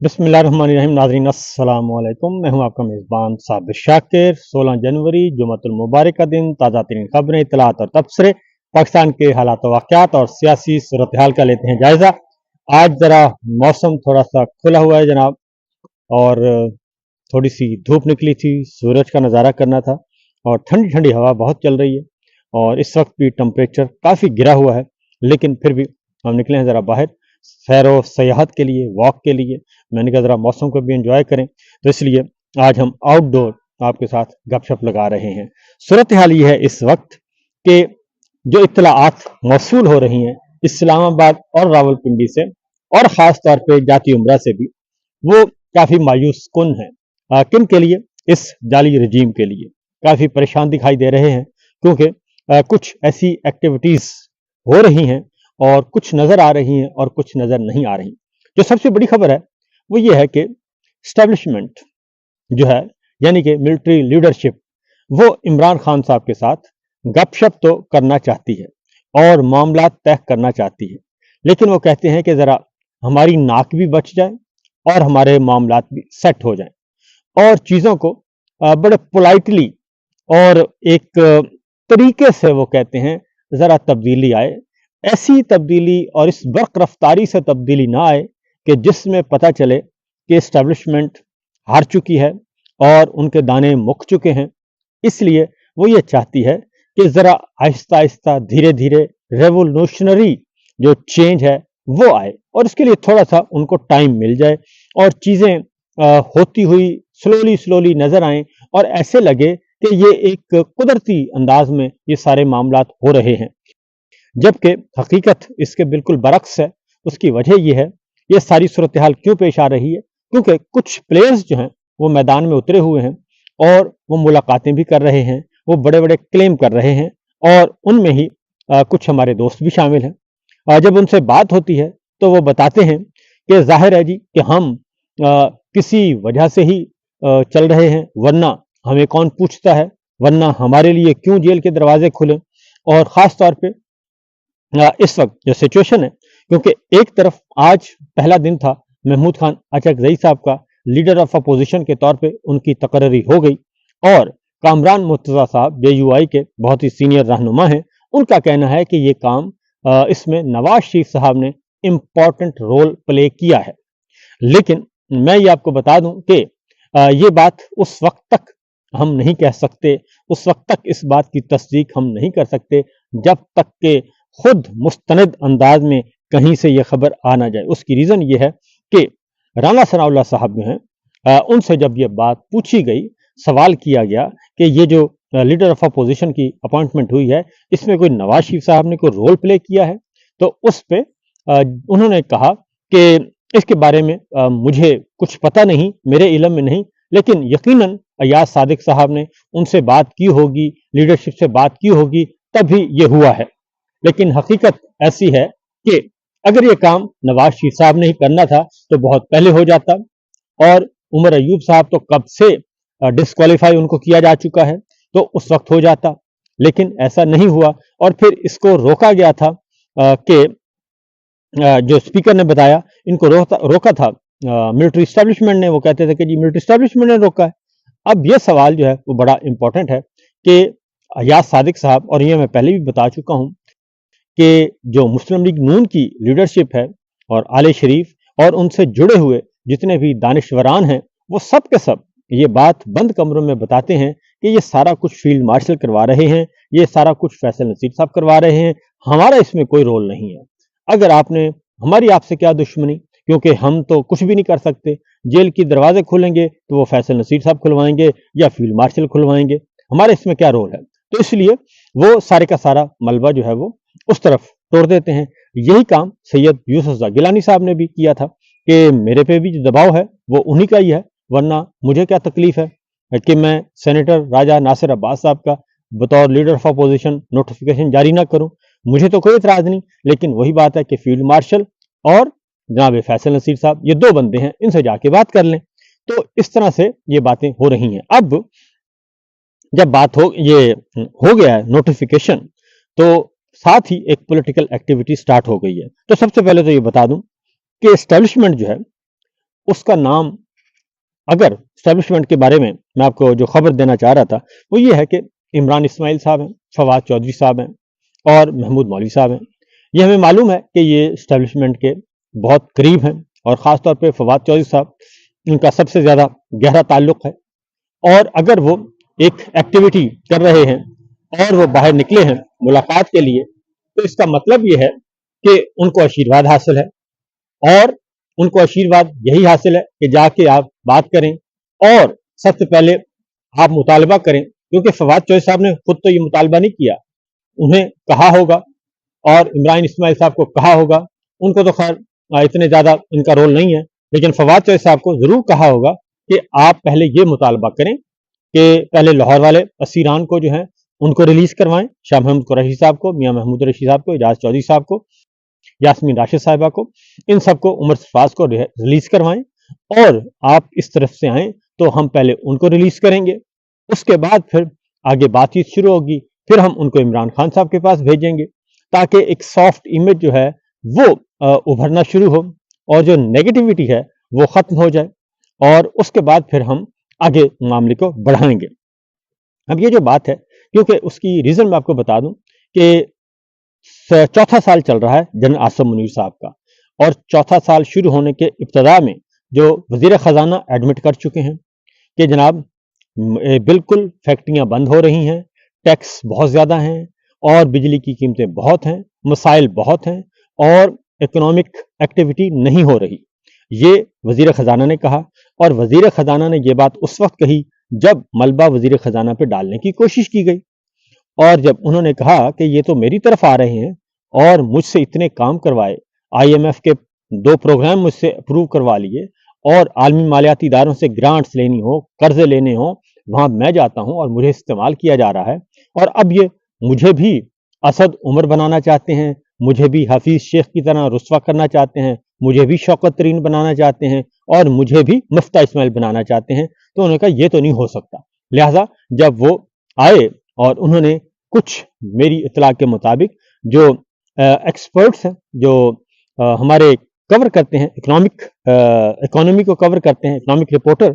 बिस्मिल्लाहिर्रहमानिर्रहीम। नाज़रीन अस्सलाम वालेकुम। मैं हूं आपका मेज़बान साबिर शाकिर। 16 जनवरी जुमअतुल मुबारक का दिन, ताज़ा तरीन खबरें, इत्तलात और तबसरे, पाकिस्तान के हालात व वाक़यात और सियासी सूरत हाल का लेते हैं जायज़ा। आज ज़रा मौसम थोड़ा सा खुला हुआ है जनाब, और थोड़ी सी धूप निकली थी, सूरज का नज़ारा करना था, और ठंडी ठंडी हवा बहुत चल रही है, और इस वक्त भी टेम्परेचर काफ़ी गिरा हुआ है, लेकिन फिर भी हम निकले हैं ज़रा बाहर सैरो सयाहत के लिए, वॉक के लिए। मैंने कहा ज़रा मौसम को भी एंजॉय करें, तो इसलिए आज हम आउटडोर आपके साथ गपशप लगा रहे हैं। सूरत हाल ये है इस वक्त कि जो इत्तलाआत मौसूल हो रही हैं इस्लामाबाद और रावलपिंडी से, और ख़ास तौर पे जाती उम्रा से भी, वो काफ़ी मायूस कुन है। किन के लिए? इस जाली रजीम के लिए काफ़ी परेशान दिखाई दे रहे हैं, क्योंकि कुछ ऐसी एक्टिविटीज़ हो रही हैं और कुछ नज़र आ रही हैं और कुछ नज़र नहीं आ रही। जो सबसे बड़ी खबर है वो ये है कि स्टैब्लिशमेंट जो है, यानी कि मिलिट्री लीडरशिप, वो इमरान खान साहब के साथ गपशप तो करना चाहती है और मामला तय करना चाहती है, लेकिन वो कहते हैं कि ज़रा हमारी नाक भी बच जाए और हमारे मामलात भी सेट हो जाएं, और चीज़ों को बड़े पोलाइटली और एक तरीके से वो कहते हैं ज़रा तब्दीली आए। ऐसी तब्दीली और इस बर्क रफ्तारी से तब्दीली ना आए कि जिसमें पता चले कि इस्टेब्लिशमेंट हार चुकी है और उनके दाने मुक चुके हैं। इसलिए वो ये चाहती है कि ज़रा आहिस्ता आहिस्ता धीरे धीरे रेवोल्यूशनरी जो चेंज है वो आए, और इसके लिए थोड़ा सा उनको टाइम मिल जाए और चीज़ें होती हुई स्लोली स्लोली नज़र आएं, और ऐसे लगे कि ये एक कुदरती अंदाज में ये सारे मामलात हो रहे हैं, जबकि हकीकत इसके बिल्कुल बरक्स है। उसकी वजह यह है, ये सारी सूरत हाल क्यों पेश आ रही है, क्योंकि कुछ प्लेयर्स जो हैं वो मैदान में उतरे हुए हैं और वो मुलाकातें भी कर रहे हैं, वो बड़े बड़े क्लेम कर रहे हैं, और उनमें ही कुछ हमारे दोस्त भी शामिल हैं। जब उनसे बात होती है तो वो बताते हैं कि जाहिर है जी कि हम किसी वजह से ही चल रहे हैं, वरना हमें कौन पूछता है, वरना हमारे लिए क्यों जेल के दरवाजे खुले। और ख़ास तौर पे इस वक्त जो सिचुएशन है, क्योंकि एक तरफ आज पहला दिन था महमूद खान अचकजई साहब का लीडर ऑफ अपोजिशन के तौर पे उनकी तकर्री हो गई, और कामरान मुर्तज़ा साहब JUI के बहुत ही सीनियर रहनुमा हैं, उनका कहना है कि ये काम इसमें नवाज शरीफ साहब ने इम्पॉर्टेंट रोल प्ले किया है। लेकिन मैं ये आपको बता दूं कि ये बात उस वक्त तक हम नहीं कह सकते, उस वक्त तक इस बात की तस्दीक हम नहीं कर सकते जब तक के खुद मुस्तनद अंदाज में कहीं से ये खबर आ ना जाए। उसकी रीज़न ये है कि राना सनाउल्लाह साहब जो हैं, उनसे जब ये बात पूछी गई, सवाल किया गया कि ये जो लीडर ऑफ अपोजिशन की अपॉइंटमेंट हुई है, इसमें कोई नवाज शरीफ साहब ने कोई रोल प्ले किया है, तो उस पे उन्होंने कहा कि इसके बारे में मुझे कुछ पता नहीं, मेरे इल्म में नहीं, लेकिन यकीनन अयाज सादिक साहब ने उनसे बात की होगी, लीडरशिप से बात की होगी, तभी ये हुआ है। लेकिन हकीकत ऐसी है कि अगर ये काम नवाज शरीफ साहब ने ही करना था तो बहुत पहले हो जाता, और उमर अयूब साहब तो कब से डिस्क्वालीफाई उनको किया जा चुका है, तो उस वक्त हो जाता, लेकिन ऐसा नहीं हुआ। और फिर इसको रोका गया था कि जो स्पीकर ने बताया, इनको रोका था मिलिट्री इस्टेब्लिशमेंट ने। वो कहते थे कि जी मिलिट्री इस्टेब्लिशमेंट ने रोका है। अब ये सवाल जो है वो बड़ा इंपॉर्टेंट है कि अयाज सादिक साहब, और ये मैं पहले भी बता चुका हूँ कि जो मुस्लिम लीग नून की लीडरशिप है और आले शरीफ और उनसे जुड़े हुए जितने भी दानिश्वरान हैं, वो सब के सब ये बात बंद कमरों में बताते हैं कि ये सारा कुछ फील्ड मार्शल करवा रहे हैं, ये सारा कुछ फैसल नसीर साहब करवा रहे हैं, हमारा इसमें कोई रोल नहीं है। अगर आपने, हमारी आपसे क्या दुश्मनी, क्योंकि हम तो कुछ भी नहीं कर सकते, जेल के दरवाजे खुलेंगे तो वो फैसल नसीर साहब खुलवाएंगे या फील्ड मार्शल खुलवाएंगे, हमारा इसमें क्या रोल है। तो इसलिए वो सारे का सारा मलबा जो है वो उस तरफ तोड़ देते हैं। यही काम सैयद यूसुफ गिलानी साहब ने भी किया था कि मेरे पे भी जो दबाव है वो उन्हीं का ही है, वरना मुझे क्या तकलीफ है कि मैं सेनेटर राजा नासिर अब्बास साहब का बतौर लीडर ऑफ अपोजिशन नोटिफिकेशन जारी ना करूं, मुझे तो कोई इतराज नहीं। लेकिन वही बात है कि फील्ड मार्शल और जनाब फैसल नसीर साहब, ये दो बंदे हैं, इनसे जाके बात कर लें। तो इस तरह से ये बातें हो रही हैं। अब जब बात हो गया है नोटिफिकेशन, तो साथ ही एक पॉलिटिकल एक्टिविटी स्टार्ट हो गई है। तो सबसे पहले तो ये बता दूं कि एस्टेब्लिशमेंट जो है اس کا نام اگر اسٹیبلشمنٹ کے بارے میں آپ کو جو خبر دینا چاہ رہا تھا وہ یہ ہے کہ عمران اسماعیل صاحب ہیں، فواد چودھری صاحب ہیں اور محمود مولوی صاحب ہیں. یہ ہمیں معلوم ہے کہ یہ اسٹیبلشمنٹ کے بہت قریب ہیں اور خاص طور پہ فواد چودھری صاحب ان کا سب سے زیادہ گہرا تعلق ہے. اور اگر وہ ایک ایکٹیویٹی کر رہے ہیں اور وہ باہر نکلے ہیں ملاقات کے لیے تو اس کا مطلب یہ ہے کہ ان کو آشیرواد حاصل ہے، اور ان کو آشیرواد یہی حاصل ہے کہ جا کے آپ بات کریں اور سب سے پہلے آپ مطالبہ کریں، کیونکہ فواد چودھری صاحب نے خود تو یہ مطالبہ نہیں کیا، انہیں کہا ہوگا اور عمران اسماعیل صاحب کو کہا ہوگا. ان کو تو خیر اتنے زیادہ ان کا رول نہیں ہے، لیکن فواد چودھری صاحب کو ضرور کہا ہوگا کہ آپ پہلے یہ مطالبہ کریں کہ پہلے لاہور والے اسیران کو جو ہیں ان کو ریلیز کروائیں، شاہ محمود قریشی صاحب کو، میاں محمود قریشی صاحب کو، اعجاز چودھری صاحب کو، یاسمین راشد صاحبہ کو، ان سب کو، عمر سرفراز کو ریلیز کروائیں، اور آپ اس طرف سے آئیں تو ہم پہلے ان کو ریلیز کریں گے، اس کے بعد پھر آگے بات چیت شروع ہوگی، پھر ہم ان کو عمران خان صاحب کے پاس بھیجیں گے تاکہ ایک سافٹ امیج جو ہے وہ ابھرنا شروع ہو اور جو نیگیٹیوٹی ہے وہ ختم ہو جائے، اور اس کے بعد پھر ہم آگے معاملے کو بڑھائیں گے. اب یہ جو بات ہے، کیونکہ اس کی ریزن میں آپ کو بتا دوں کہ چوتھا سال چل رہا ہے جنرل عاصم منیر صاحب کا، اور چوتھا سال شروع ہونے کے ابتدا میں جو وزیر خزانہ ایڈمٹ کر چکے ہیں کہ جناب بالکل فیکٹریاں بند ہو رہی ہیں، ٹیکس بہت زیادہ ہیں اور بجلی کی قیمتیں بہت ہیں، مسائل بہت ہیں اور اکنامک ایکٹیویٹی نہیں ہو رہی، یہ وزیر خزانہ نے کہا. اور وزیر خزانہ نے یہ بات اس وقت کہی جب ملبہ وزیر خزانہ پہ ڈالنے کی کوشش کی گئی، اور جب انہوں نے کہا کہ یہ تو میری طرف آ رہے ہیں اور مجھ سے اتنے کام کروائے، آئی ایم ایف کے 2 پروگرام مجھ سے اپروو کروا لیے، اور عالمی مالیاتی اداروں سے گرانٹس لینی ہو، قرضے لینے ہوں، وہاں میں جاتا ہوں اور مجھے استعمال کیا جا رہا ہے، اور اب یہ مجھے بھی اسد عمر بنانا چاہتے ہیں، مجھے بھی حفیظ شیخ کی طرح رسوا کرنا چاہتے ہیں، مجھے بھی شوکت ترین بنانا چاہتے ہیں، اور مجھے بھی مفتہ اسماعیل بنانا چاہتے ہیں. تو انہوں نے کہا یہ تو نہیں ہو سکتا. لہٰذا جب وہ آئے اور انہوں نے کچھ میری اطلاع کے مطابق جو ایکسپرٹس ہیں جو ہمارے کور کرتے ہیں اکانومی کو کور کرتے ہیں، اکنامک رپورٹر،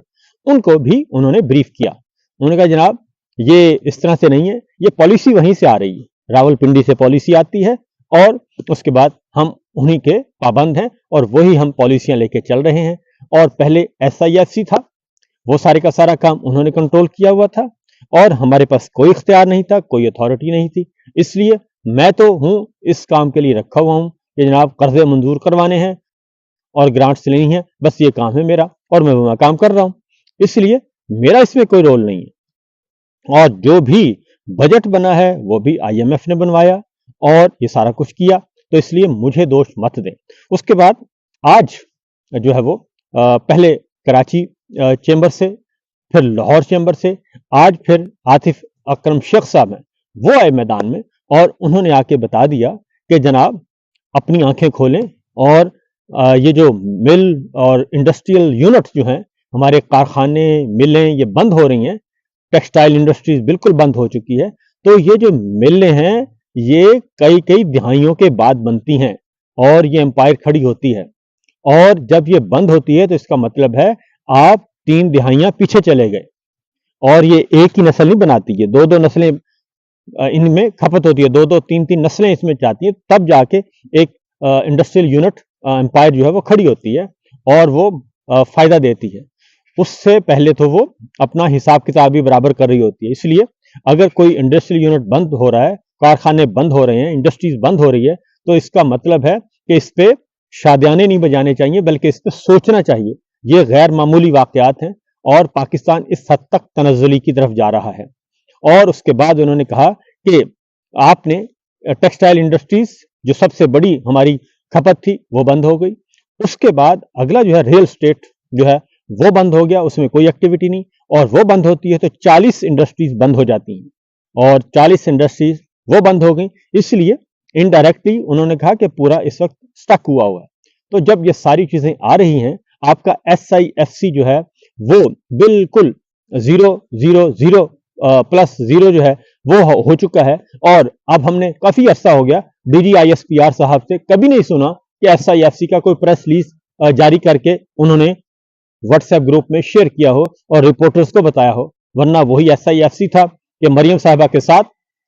ان کو بھی انہوں نے بریف کیا. انہوں نے کہا جناب یہ اس طرح سے نہیں ہے، یہ پالیسی وہیں سے آ رہی ہے، راول پنڈی سے پالیسی آتی ہے اور اس کے بعد ہم انہی کے پابند ہیں اور وہی ہم پالیسیاں لے کے چل رہے ہیں. اور پہلے SIFC تھا، وہ سارے کا سارا کام انہوں نے کنٹرول کیا ہوا تھا اور ہمارے پاس کوئی اختیار نہیں تھا، کوئی اتھارٹی نہیں تھی. اس لیے میں تو ہوں اس کام کے لیے رکھا ہوا ہوں کہ جناب قرضے منظور کروانے ہیں اور گرانٹس لینی ہیں، بس یہ کام ہے میرا اور میں وہ کام کر رہا ہوں. اس لیے میرا اس میں کوئی رول نہیں ہے. اور جو بھی بجٹ بنا ہے وہ بھی IMF نے بنوایا اور یہ سارا کچھ کیا، تو اس لیے مجھے دوش مت دیں. اس کے بعد آج جو ہے وہ پہلے کراچی چیمبر سے، پھر لاہور چیمبر سے، آج پھر عاطف اکرم شیخ صاحب ہیں، وہ آئے میدان میں اور انہوں نے آ کے بتا دیا کہ جناب اپنی آنکھیں کھولیں اور یہ جو مل اور انڈسٹریل یونٹ جو ہیں، ہمارے کارخانے ملیں یہ بند ہو رہی ہیں، ٹیکسٹائل انڈسٹریز بالکل بند ہو چکی ہے. تو یہ جو ملیں ہیں یہ کئی دہائیوں کے بعد بنتی ہیں اور یہ امپائر کھڑی ہوتی ہے، اور جب یہ بند ہوتی ہے تو اس کا مطلب ہے آپ 3 دہائیاں پیچھے چلے گئے. اور یہ ایک ہی نسل نہیں بناتی، یہ 2 نسلیں ان میں کھپت ہوتی ہے، 2-3 نسلیں اس میں چاہتی ہیں، تب جا کے ایک انڈسٹریل یونٹ امپائر جو ہے وہ کھڑی ہوتی ہے اور وہ فائدہ دیتی ہے. اس سے پہلے تو وہ اپنا حساب کتاب بھی برابر کر رہی ہوتی ہے. اس لیے اگر کوئی انڈسٹریل یونٹ بند ہو رہا ہے، کارخانے بند ہو رہے ہیں، انڈسٹریز بند ہو رہی ہے، تو اس کا مطلب ہے کہ اس پہ شادیانے نہیں بجانے چاہیے بلکہ اس پہ سوچنا چاہیے. یہ غیر معمولی واقعات ہیں اور پاکستان اس حد تک تنزلی کی طرف جا رہا ہے. اور اس کے بعد انہوں نے کہا کہ آپ نے ٹیکسٹائل انڈسٹریز جو سب سے بڑی ہماری کھپت تھی وہ بند ہو گئی. اس کے بعد اگلا جو ہے ریل اسٹیٹ جو ہے وہ بند ہو گیا، اس میں کوئی ایکٹیویٹی نہیں، اور وہ بند ہوتی ہے تو 40 انڈسٹریز بند ہو جاتی ہیں اور 40 انڈسٹریز وہ بند ہو گئی. اس لیے انڈائریکٹلی انہوں نے کہا کہ پورا اس وقت سٹک ہوا ہے. تو جب یہ ساری چیزیں آ رہی ہیں، آپ کا SIFC جو ہے وہ بالکل 0.00 پلس 0 جو ہے وہ ہو چکا ہے. اور اب ہم نے کافی عرصہ ہو گیا DG ISPR صاحب سے کبھی نہیں سنا کہ SIFC کا کوئی پریس ریلیز جاری کر کے انہوں نے व्हाट्सएप ग्रुप में शेयर किया हो और रिपोर्टर्स को बताया हो, वरना वही SIFC था कि मरियम साहिबा के साथ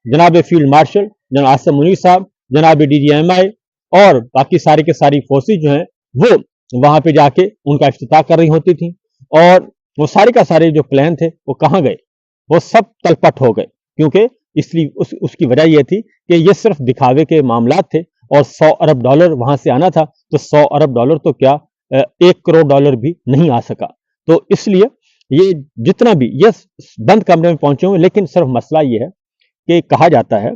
जनाब फील्ड मार्शल जनाब आसिम मुनीर साहब, जनाब DGMI और बाकी सारी के सारी फोर्सेज जो हैं वो वहां पे जाके उनका इफ्तिताह कर रही होती थी, और वो सारे का सारे जो प्लान थे वो कहाँ गए, वो सब तलपट हो गए, क्योंकि इसलिए उसकी वजह यह थी कि ये सिर्फ दिखावे के मामला थे, और $100 अरब वहां से आना था, तो $100 अरब तो क्या $1 करोड़ भी नहीं आ सका। तो इसलिए ये जितना भी ये बंद कमरे में पहुंचे हुए, लेकिन सिर्फ मसला ये है कि कहा जाता है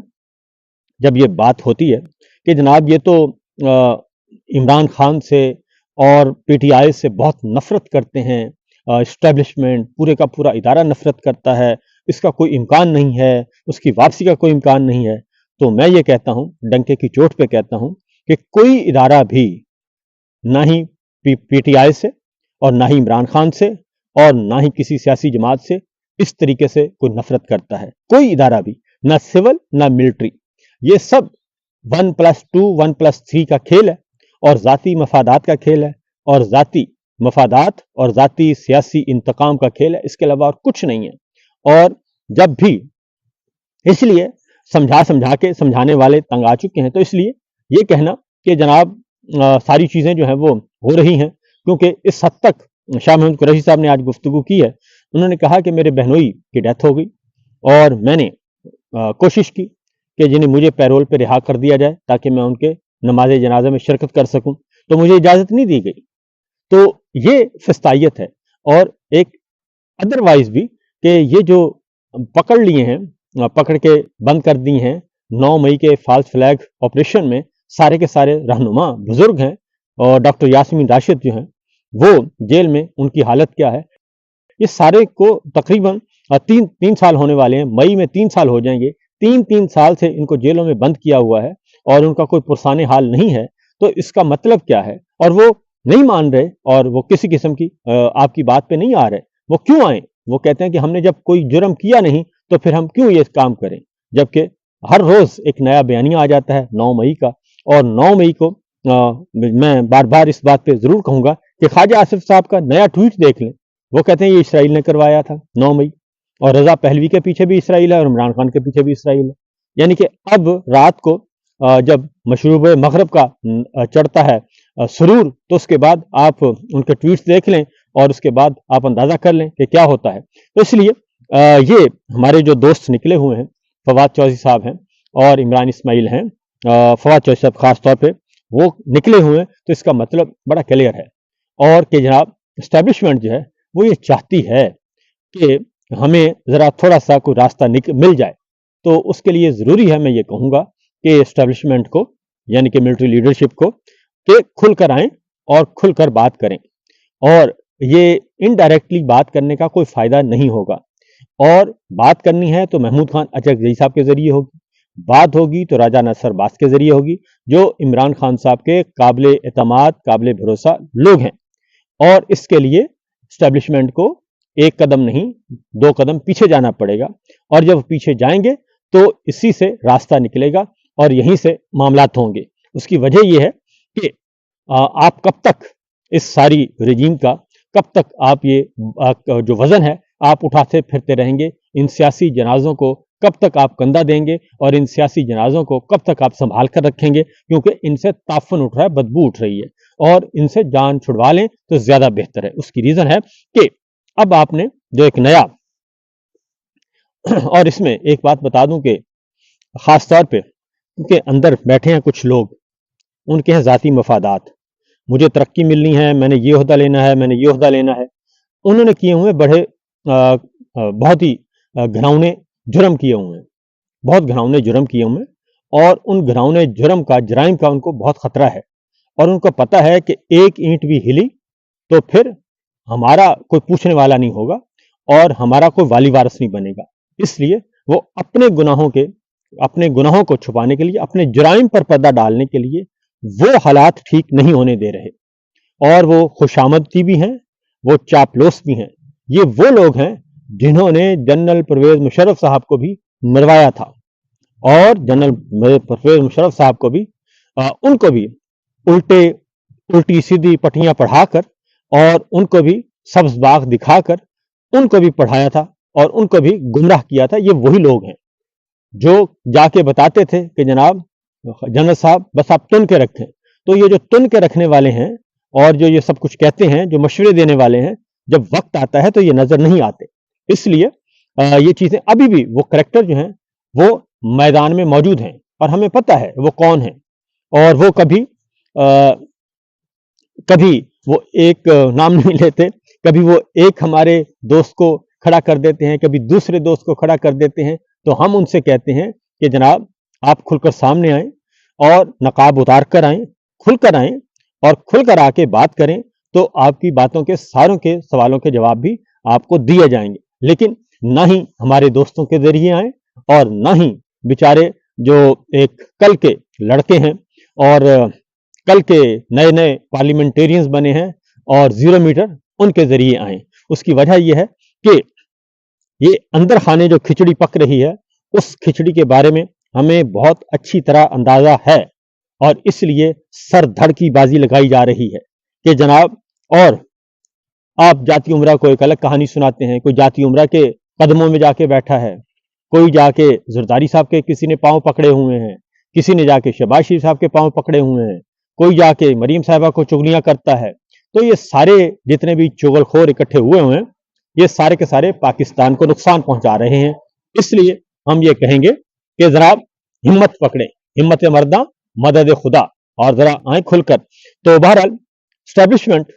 जब ये बात होती है कि जनाब ये तो इमरान खान से और PTI से बहुत नफरत करते हैं, इस्टेब्लिशमेंट पूरे का पूरा इदारा नफरत करता है, इसका कोई इम्कान नहीं है, उसकी वापसी का कोई इम्कान नहीं है। तो मैं ये कहता हूं, डंके की चोट पे कहता हूं कि कोई इदारा भी ना ही PTI से और ना ही इमरान खान से और ना ही किसी सियासी जमात से इस तरीके से कोई नफरत करता है, कोई इदारा भी, ना सिविल ना मिलिट्री। ये सब 1+2 1+3 का खेल है, और जाती मफादात का खेल है, और जाती मफादात और जाती सियासी इंतकाम का खेल है, इसके अलावा और कुछ नहीं है। और जब भी इसलिए समझा के समझाने वाले तंग आ चुके हैं, तो इसलिए ये कहना कि जनाब सारी चीजें जो हैं वो हो रही हैं, क्योंकि इस हद तक शाह महमूद कुरैशी साहब ने आज गुफ्तगू की है। उन्होंने कहा कि मेरे बहनोई की डेथ हो गई और मैंने कोशिश की कि जिन्हें मुझे पैरोल पे रिहा कर दिया जाए ताकि मैं उनके नमाज जनाजा में शिरकत कर सकूं, तो मुझे इजाजत नहीं दी गई। तो ये फिस्तायत है, और एक अदरवाइज भी कि ये जो पकड़ लिए हैं, पकड़ के बंद कर दी हैं 9 मई के फॉल्स फ्लैग ऑपरेशन में, सारे के सारे रहनुमा बुजुर्ग हैं, और डॉक्टर यास्मीन राशिद जो हैं वो जेल में, उनकी हालत क्या है, ये सारे को तकरीबन 3 साल होने वाले हैं, मई में 3 साल हो जाएंगे। 3 साल से इनको जेलों में बंद किया हुआ है और उनका कोई पुरसाने हाल नहीं है। तो इसका मतलब क्या है, और वो नहीं मान रहे, और वो किसी किस्म की आपकी बात पे नहीं आ रहे। वो क्यों आए? वो कहते हैं कि हमने जब कोई जुर्म किया नहीं तो फिर हम क्यों ये काम करें, जबकि हर रोज एक नया बयानिया आ जाता है 9 मई का। और 9 मई को मैं बार बार इस बात पे जरूर कहूंगा कि ख्वाजा आसिफ साहब का नया ट्वीट देख लें। वो कहते हैं ये इसराइल ने करवाया था 9 मई, और रजा पहलवी के पीछे भी इसराइल है और इमरान खान के पीछे भी इसराइल है। यानी कि अब रात को जब मशरूब मगरब का चढ़ता है सुरूर, तो उसके बाद आप उनके ट्वीट्स देख लें और उसके बाद आप अंदाजा कर लें कि क्या होता है। तो इसलिए ये हमारे जो दोस्त निकले हुए हैं, फवाद चौधरी साहब हैं और इमरान इस्माइल हैं, फवाद चौधरी साहब खास तौर पे वो निकले हुए हैं, तो इसका मतलब बड़ा क्लियर है, और कि जनाब इस्टेब्लिशमेंट जो है वो ये चाहती है कि हमें जरा थोड़ा सा कोई रास्ता मिल जाए। तो उसके लिए जरूरी है, मैं ये कहूंगा कि इस्टेब्लिशमेंट को, यानी कि मिलिट्री लीडरशिप को, कि खुलकर आए और खुलकर बात करें, और ये इनडायरेक्टली बात करने का कोई फायदा नहीं होगा। और बात करनी है तो महमूद खान अचकजई साहब के जरिए होगी, बात होगी तो राजा नसर बास के जरिए होगी, जो इमरान खान साहब के काबिल एतमाद, काबिल भरोसा लोग हैं। और इसके लिए इस्टेब्लिशमेंट को 1 कदम नहीं 2 कदम पीछे जाना पड़ेगा, और जब पीछे जाएंगे तो इसी से रास्ता निकलेगा और यहीं से मामलात होंगे। उसकी वजह यह है कि आप कब तक इस सारी रजीम का, कब तक आप ये जो वजन है आप उठाते फिरते रहेंगे, इन सियासी जनाजों को कब तक आप कंधा देंगे, और इन सियासी जनाजों को कब तक आप संभाल कर रखेंगे, क्योंकि इनसे ताफन उठ रहा है, बदबू उठ रही है, और इनसे जान छुड़वा लें तो ज्यादा बेहतर है। उसकी रीजन है कि अब आपने जो एक नया और इसमें एक बात बता दूं कि खास तौर पे उनके अंदर बैठे हैं कुछ लोग, उनके हैं जाती मफादात, मुझे तरक्की मिलनी है, मैंने ये ओहदा लेना है, मैंने ये ओहदा लेना है। उन्होंने किए हुए बड़े बहुत ही घिनौने जुर्म किए हुए हैं, बहुत घिनौने जुर्म किए हुए हैं, और उन घिनौने जुर्म का, जराइम का उनको बहुत खतरा है, और उनको पता है कि एक ईंट भी हिली तो फिर हमारा कोई पूछने वाला नहीं होगा और हमारा कोई वाली वारिस नहीं बनेगा। इसलिए वो अपने गुनाहों को छुपाने के लिए, अपने जुराइम पर पर्दा डालने के लिए वो हालात ठीक नहीं होने दे रहे, और वो खुशामदी भी हैं, वो चापलूस भी हैं। ये वो लोग हैं जिन्होंने जनरल परवेज मुशर्रफ साहब को भी मरवाया था, और जनरल परवेज मुशर्रफ साहब को भी उनको भी उल्टी सीधी पट्टियां पढ़ाकर और उनको भी सब्ज बाग दिखाकर उनको भी पढ़ाया था और उनको भी गुमराह किया था। ये वही लोग हैं जो जाके बताते थे कि जनाब जनरल साहब बस आप तुन के रखें। तो ये जो तुन के रखने वाले हैं और जो ये सब कुछ कहते हैं, जो मशवरे देने वाले हैं, जब वक्त आता है तो ये नजर नहीं आते। इसलिए ये चीजें अभी भी वो करेक्टर जो हैं वो मैदान में मौजूद हैं और हमें पता है वो कौन है। और वो कभी कभी वो एक नाम नहीं लेते, कभी वो एक हमारे दोस्त को खड़ा कर देते हैं, कभी दूसरे दोस्त को खड़ा कर देते हैं। तो हम उनसे कहते हैं कि जनाब आप खुलकर सामने आएं और नकाब उतार कर आएं, खुलकर आएं और खुलकर आके बात करें, तो आपकी बातों के सारों के सवालों के जवाब भी आपको दिए जाएंगे। लेकिन ना ही हमारे दोस्तों के जरिए आए और ना ही बेचारे जो एक कल के लड़के हैं और कल के नए नए पार्लियामेंटेरियंस बने हैं और 0 मीटर उनके जरिए आए। उसकी वजह यह है कि ये अंदर खाने जो खिचड़ी पक रही है उस खिचड़ी के बारे में हमें बहुत अच्छी तरह अंदाजा है और इसलिए सर धड़ की बाजी लगाई जा रही है कि जनाब, और आप जाति उमरा को एक अलग कहानी सुनाते हैं। कोई जाति उमरा के कदमों में जाके बैठा है, कोई जाके जरदारी साहब के किसी ने पांव पकड़े हुए हैं, किसी ने जाके शहबाज शरीफ साहब के पांव पकड़े हुए हैं, कोई जाके मरीम साहिबा को चुगलियां करता है। तो ये सारे जितने भी चुगलखोर इकट्ठे हुए हुए हैं, ये सारे के सारे पाकिस्तान को नुकसान पहुंचा रहे हैं। इसलिए हम ये कहेंगे कि जनाब हिम्मत पकड़े, हिम्मत मर्दा मदद खुदा, और जरा आए खुलकर। तो बहरहाल स्टैब्लिशमेंट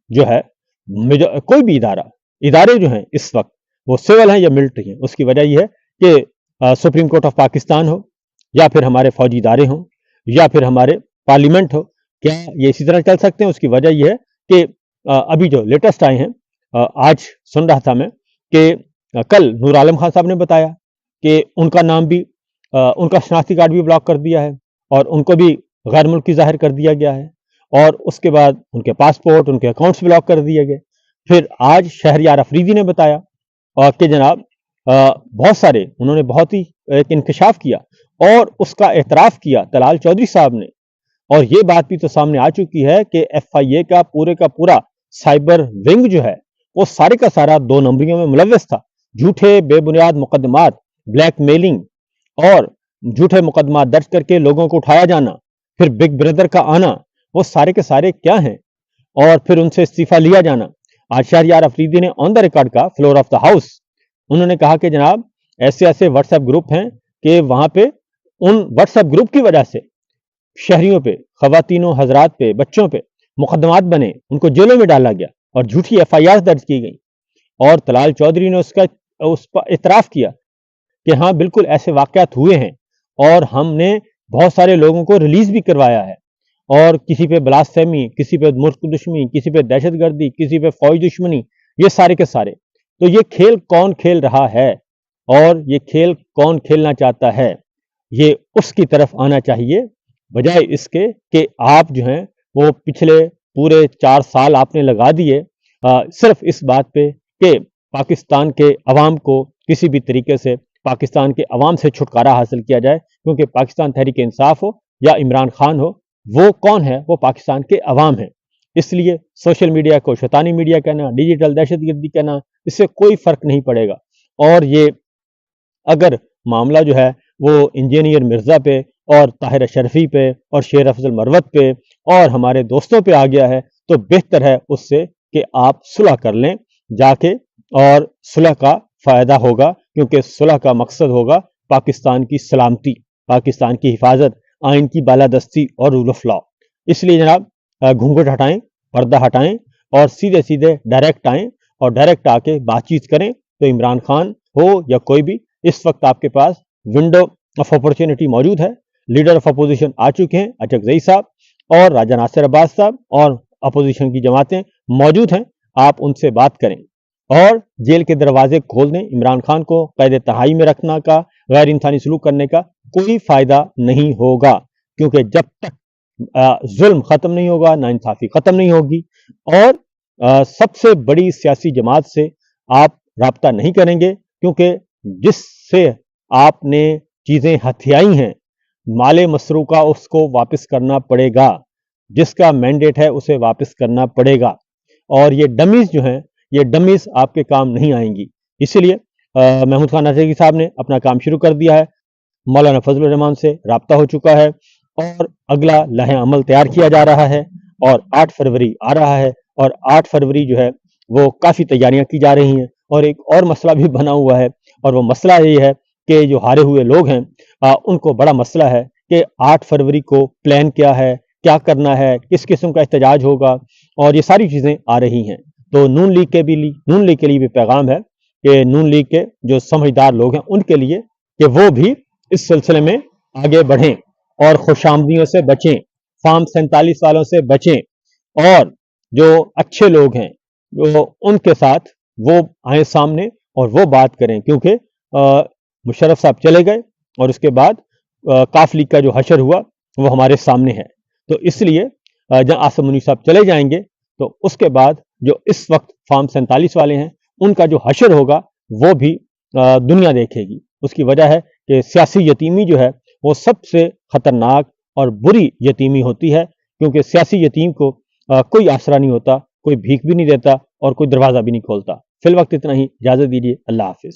जो है, कोई भी इदारे जो हैं इस वक्त वो सिविल हैं या मिलिट्री हैं, उसकी वजह यह है कि सुप्रीम कोर्ट ऑफ पाकिस्तान हो या फिर हमारे फौजी इदारे हों या फिर हमारे पार्लियामेंट हो, क्या ये इसी तरह चल सकते हैं? उसकी वजह यह है कि अभी जो लेटेस्ट आए हैं, आज सुन रहा था मैं कि कल नूर आलम खान साहब ने बताया कि उनका नाम भी, उनका शनाख्ती कार्ड भी ब्लॉक कर दिया है और उनको भी गैर मुल्की जाहिर कर दिया गया है और उसके बाद उनके पासपोर्ट, उनके अकाउंट्स ब्लॉक कर दिए गए। फिर आज शहरयार अफरीदी ने बताया कि जनाब बहुत सारे, उन्होंने बहुत ही एक इंकशाफ किया और उसका एतराफ़ किया तलाल चौधरी साहब ने। और ये बात भी तो सामने आ चुकी है कि FIA का पूरा साइबर विंग जो है वो सारे का सारा 2 नंबरियों में मुलव्वस था। झूठे बेबुनियाद मुकदमात, ब्लैकमेलिंग और झूठे मुकदमा दर्ज करके लोगों को उठाया जाना, फिर बिग ब्रदर का आना, वो सारे के सारे क्या हैं? और फिर उनसे इस्तीफा लिया जाना। आज शहरयार अफरीदी ने ऑन द रिकॉर्ड का फ्लोर ऑफ द हाउस, उन्होंने कहा कि जनाब ऐसे ऐसे व्हाट्सएप ग्रुप हैं कि वहां पे उन व्हाट्सएप ग्रुप की वजह से शहरियों पे, खवातीनों, हजरात पे, बच्चों पे मुकदमात बने, उनको जेलों में डाला गया और झूठी FIR दर्ज की गई। और तलाल चौधरी ने उस पर इतराफ किया कि हाँ बिल्कुल ऐसे वाकयात हुए हैं और हमने बहुत सारे लोगों को रिलीज भी करवाया है। और किसी पे ब्लास्फेमी, किसी पे मुल्क दुश्मनी, किसी पे दहशतगर्दी, किसी पे फौज दुश्मनी, ये सारे के सारे। तो ये खेल कौन खेल रहा है और ये खेल कौन खेलना चाहता है? ये उसकी तरफ आना चाहिए, बजाय इसके कि आप जो हैं वो पिछले पूरे 4 साल आपने लगा दिए सिर्फ इस बात पे कि पाकिस्तान के अवाम को किसी भी तरीके से पाकिस्तान के अवाम से छुटकारा हासिल किया जाए। क्योंकि पाकिस्तान तहरीक इंसाफ हो या इमरान खान हो, वो कौन है? वो पाकिस्तान के अवाम है। इसलिए सोशल मीडिया को शैतानी मीडिया कहना, डिजिटल दहशतगर्दी कहना, इससे कोई फर्क नहीं पड़ेगा। और ये अगर मामला जो है वो इंजीनियर मिर्जा पे और ताहिर अशरफी पे और शेर अफजल मरवत पे और हमारे दोस्तों पे आ गया है, तो बेहतर है उससे कि आप सुलह कर लें जाके, और सुलह का फायदा होगा क्योंकि सुलह का मकसद होगा पाकिस्तान की सलामती, पाकिस्तान की हिफाजत, आइन की बालादस्ती और रूल ऑफ लॉ। इसलिए जनाब घूंघट हटाएं, पर्दा हटाएं और सीधे सीधे डायरेक्ट आएं और डायरेक्ट आके बातचीत करें। तो इमरान खान हो या कोई भी, इस वक्त आपके पास विंडो ऑफ अपॉर्चुनिटी मौजूद है। लीडर ऑफ अपोजिशन आ चुके हैं, अचकजई साहब और राजा नासिर अब्बास साहब, और अपोजिशन की जमातें मौजूद हैं। आप उनसे बात करें और जेल के दरवाजे खोल दें। इमरान खान को कैद तहाई में रखना का, गैर इंसानी सलूक करने का कोई फायदा नहीं होगा, क्योंकि जब तक जुल्म खत्म नहीं होगा, नाइंसाफी खत्म नहीं होगी और सबसे बड़ी सियासी जमात से आप राब्ता नहीं करेंगे, क्योंकि जिससे आपने चीजें हथियाई हैं, माले मसरूका उसको वापस करना पड़ेगा, जिसका मैंडेट है उसे वापस करना पड़ेगा। और ये डमीज जो हैं یہ ڈمیز آپ کے کام نہیں آئیں گی۔ اسی لیے محمود خان ناصری صاحب نے اپنا کام شروع کر دیا ہے، مولانا فضل الرحمان سے رابطہ ہو چکا ہے اور اگلا لائحہ عمل تیار کیا جا رہا ہے، اور 8 فروری آ رہا ہے، اور 8 فروری جو ہے وہ کافی تیاریاں کی جا رہی ہیں۔ اور ایک اور مسئلہ بھی بنا ہوا ہے، اور وہ مسئلہ یہ ہے کہ جو ہارے ہوئے لوگ ہیں ان کو بڑا مسئلہ ہے کہ 8 فروری کو پلان کیا ہے، کیا کرنا ہے، کس قسم کا احتجاج ہوگا، اور یہ ساری چیزیں آ رہی ہیں۔ تو نون لیگ کے لیے بھی پیغام ہے کہ نون لیگ کے جو سمجھدار لوگ ہیں ان کے لیے کہ وہ بھی اس سلسلے میں آگے بڑھیں اور خوش آمدیوں سے بچیں، فارم 47 والوں سے بچیں، اور جو اچھے لوگ ہیں جو ان کے ساتھ وہ آئیں سامنے اور وہ بات کریں، کیونکہ مشرف صاحب چلے گئے اور اس کے بعد کاف لیگ کا جو حشر ہوا وہ ہمارے سامنے ہے۔ تو اس لیے جب آصف منی صاحب چلے جائیں گے تو اس کے بعد جو اس وقت فارم 47 والے ہیں ان کا جو حشر ہوگا وہ بھی دنیا دیکھے گی۔ اس کی وجہ ہے کہ سیاسی یتیمی جو ہے وہ سب سے خطرناک اور بری یتیمی ہوتی ہے، کیونکہ سیاسی یتیم کو کوئی آسرا نہیں ہوتا، کوئی بھیک بھی نہیں دیتا اور کوئی دروازہ بھی نہیں کھولتا۔ فی الوقت اتنا ہی، اجازت دیجیے، اللہ حافظ۔